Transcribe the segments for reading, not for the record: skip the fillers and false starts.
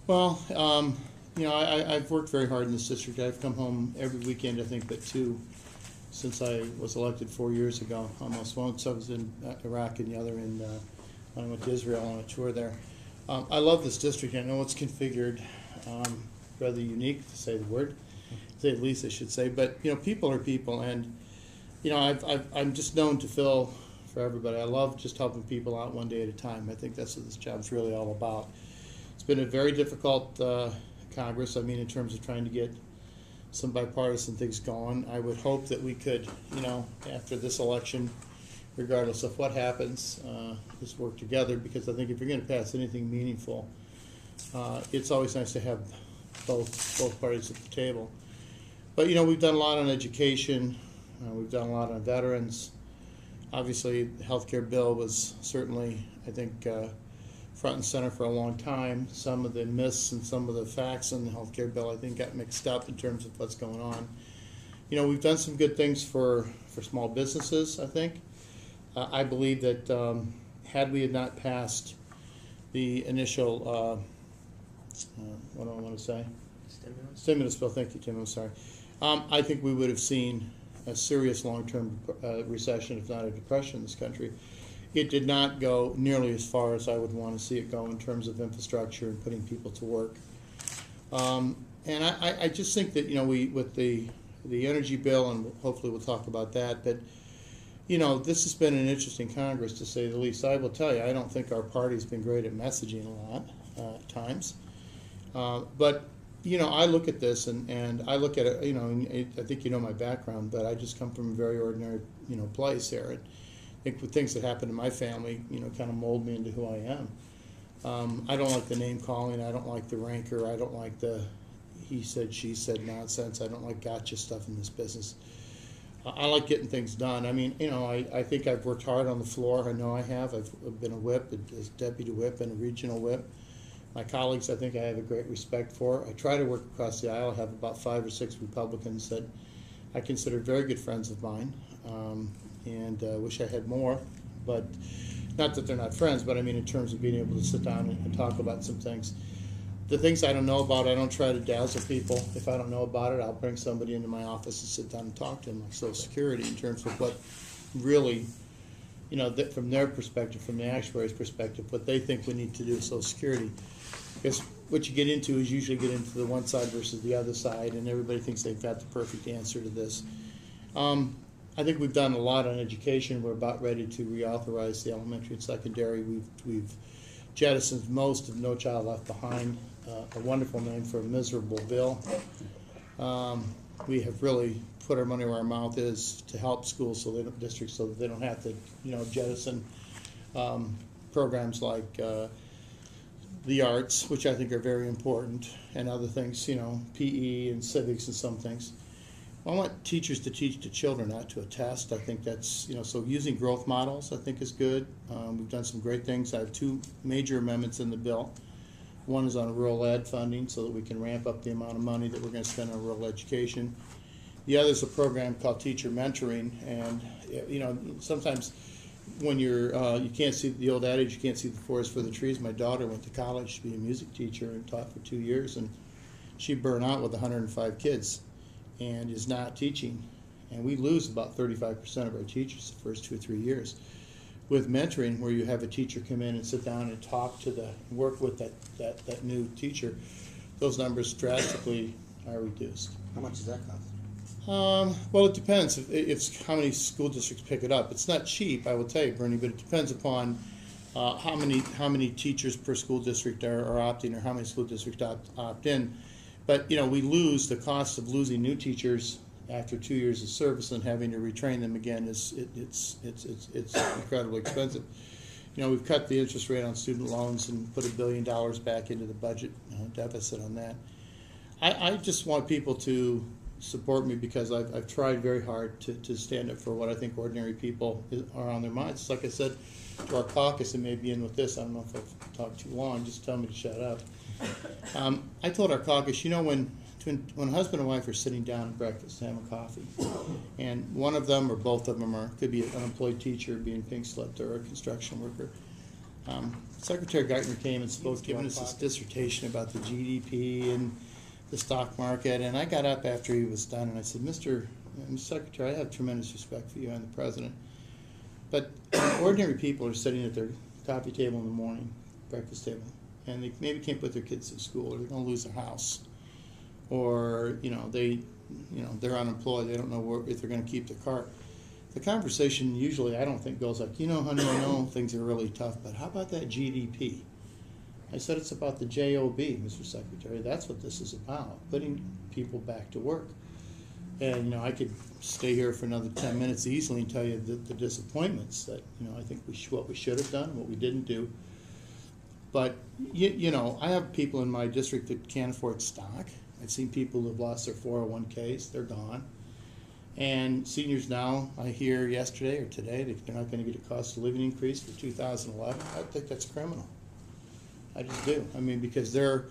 Well, I've worked very hard in this district. I've come home every weekend, I think, but two since I was elected 4 years ago. Almost once I was in Iraq and the other when I went to Israel on a tour there. I love this district. I know it's configured rather unique, to say the word, to say the least, I should say. But people are people, and I'm just known to fill for everybody. I love just helping people out one day at a time. I think that's what this job's really all about. It's been a very difficult Congress. I mean, in terms of trying to get some bipartisan things going. I would hope that we could, after this election, regardless of what happens, just work together, because I think if you're going to pass anything meaningful, it's always nice to have both parties at the table. But we've done a lot on education. We've done a lot on veterans. Obviously, the health care bill was certainly, I think, front and center for a long time. Some of the myths and some of the facts in the health care bill, I think, got mixed up in terms of what's going on. We've done some good things for small businesses, I think. I believe that had we had not passed the initial, what do I want to say? Stimulus bill, thank you, Tim, I'm sorry. I think we would have seen a serious long-term recession, if not a depression in this country. It did not go nearly as far as I would want to see it go in terms of infrastructure and putting people to work. And I just think that, we, with the energy bill, and hopefully we'll talk about that, but, this has been an interesting Congress, to say the least. I will tell you, I don't think our party's been great at messaging a lot at times. But, I look at this and I look at it, I think my background, but I just come from a very ordinary, place here. And I think with things that happened in my family, kind of mold me into who I am. I don't like the name calling. I don't like the rancor. I don't like the he said, she said nonsense. I don't like gotcha stuff in this business. I like getting things done. I mean, I think I've worked hard on the floor. I know I have. I've been a whip, as deputy whip and a regional whip. My colleagues, I think I have a great respect for. I try to work across the aisle. I have about 5 or 6 Republicans that I consider very good friends of mine, and wish I had more. But not that they're not friends, but I mean in terms of being able to sit down and talk about some things. The things I don't know about, I don't try to dazzle people. If I don't know about it, I'll bring somebody into my office and sit down and talk to them, like Social Security, in terms of what really, that from their perspective, from the actuary's perspective, what they think we need to do with Social Security. Because what you get into is usually get into the one side versus the other side, and everybody thinks they've got the perfect answer to this. I think we've done a lot on education. We're about ready to reauthorize the elementary and secondary. We've jettisoned most of No Child Left Behind, a wonderful name for a miserable bill. We have really put our money where our mouth is to help schools, districts, so that they don't have to, jettison programs like the arts, which I think are very important, and other things, PE and civics and some things. I want teachers to teach to children, not to a test. I think that's, so using growth models, I think, is good. We've done some great things. I have 2 major amendments in the bill. One is on rural ed funding, so that we can ramp up the amount of money that we're going to spend on rural education. The other is a program called teacher mentoring, and, sometimes when you can't see the old adage, you can't see the forest for the trees. My daughter went to college to be a music teacher and taught for 2 years, and she burned out with 105 kids and is not teaching. And we lose about 35% of our teachers the first 2 or 3 years. With mentoring, where you have a teacher come in and sit down and talk to work with that new teacher, those numbers drastically are reduced. How much does that cost? Well, it depends. It's how many school districts pick it up. It's not cheap, I will tell you, Bernie, but it depends upon how many teachers per school district are opting, or how many school districts opt in. But we lose the cost of losing new teachers after 2 years of service, and having to retrain them again it's incredibly expensive. We've cut the interest rate on student loans and put $1 billion back into the budget deficit on that. I just want people to support me, because I've tried very hard to stand up for what I think ordinary people are on their minds. It's like I said to our caucus, and maybe in with this, I don't know if I've talked too long, just tell me to shut up. I told our caucus, when a husband and wife are sitting down at breakfast having coffee, and one of them or both of them could be an unemployed teacher being pink slipped, or a construction worker, Secretary Geithner came and spoke, giving us this dissertation about the GDP and the stock market, and I got up after he was done and I said, Mr. Secretary, I have tremendous respect for you and the President, but ordinary people are sitting at their coffee table in the morning, breakfast table, and they maybe can't put their kids to school, or they're going to lose their house, or they're unemployed, they don't know if they're going to keep their car. The conversation usually, I don't think, goes like, honey, I know things are really tough, but how about that GDP? I said, it's about the JOB, Mr. Secretary. That's what this is about, putting people back to work. And, I could stay here for another 10 minutes easily and tell you the disappointments that, I think what we should have done, what we didn't do. But, I have people in my district that can't afford stock. I've seen people who have lost their 401ks. They're gone. And seniors now, I hear yesterday or today, that they're not going to get a cost of living increase for 2011. I think that's criminal. I just do. Because their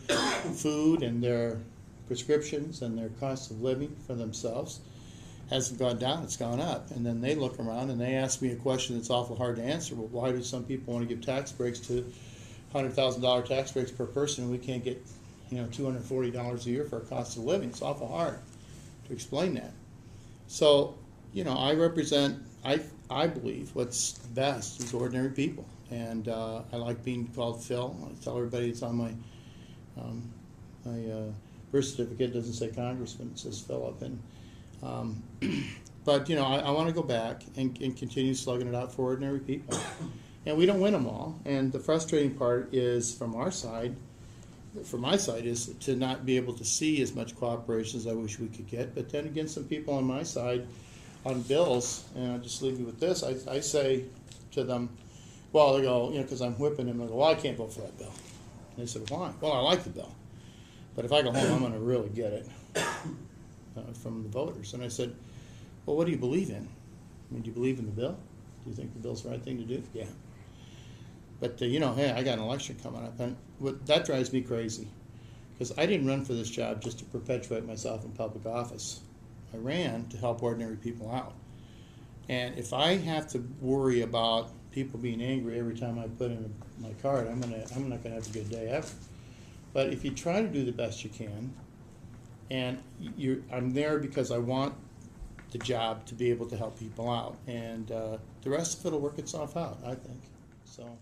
food and their prescriptions and their cost of living for themselves hasn't gone down, it's gone up. And then they look around and they ask me a question that's awful hard to answer. Well, why do some people want to give tax breaks to $100,000 tax breaks per person and we can't get $240 a year for a cost of living? It's awful hard to explain that. So, I represent, I believe what's best is ordinary people. And I like being called Phil. I tell everybody it's on my birth certificate. It doesn't say Congressman, it says Philip. And, but, I want to go back and continue slugging it out for ordinary people. And we don't win them all. And the frustrating part is from my side, is to not be able to see as much cooperation as I wish we could get. But then again, some people on my side on bills, and I'll just leave you with this, I say to them, well, they go, because I'm whipping them, I go, well, I can't vote for that bill. And they said, why? Well, I like the bill. But if I go home, I'm going to really get it from the voters. And I said, well, what do you believe in? Do you believe in the bill? Do you think the bill's the right thing to do? Yeah. But, hey, I got an election coming up, and that drives me crazy, because I didn't run for this job just to perpetuate myself in public office. I ran to help ordinary people out. And if I have to worry about people being angry every time I put in my card, I'm not going to have a good day ever. But if you try to do the best you can, and I'm there because I want the job to be able to help people out, and the rest of it will work itself out, I think. So.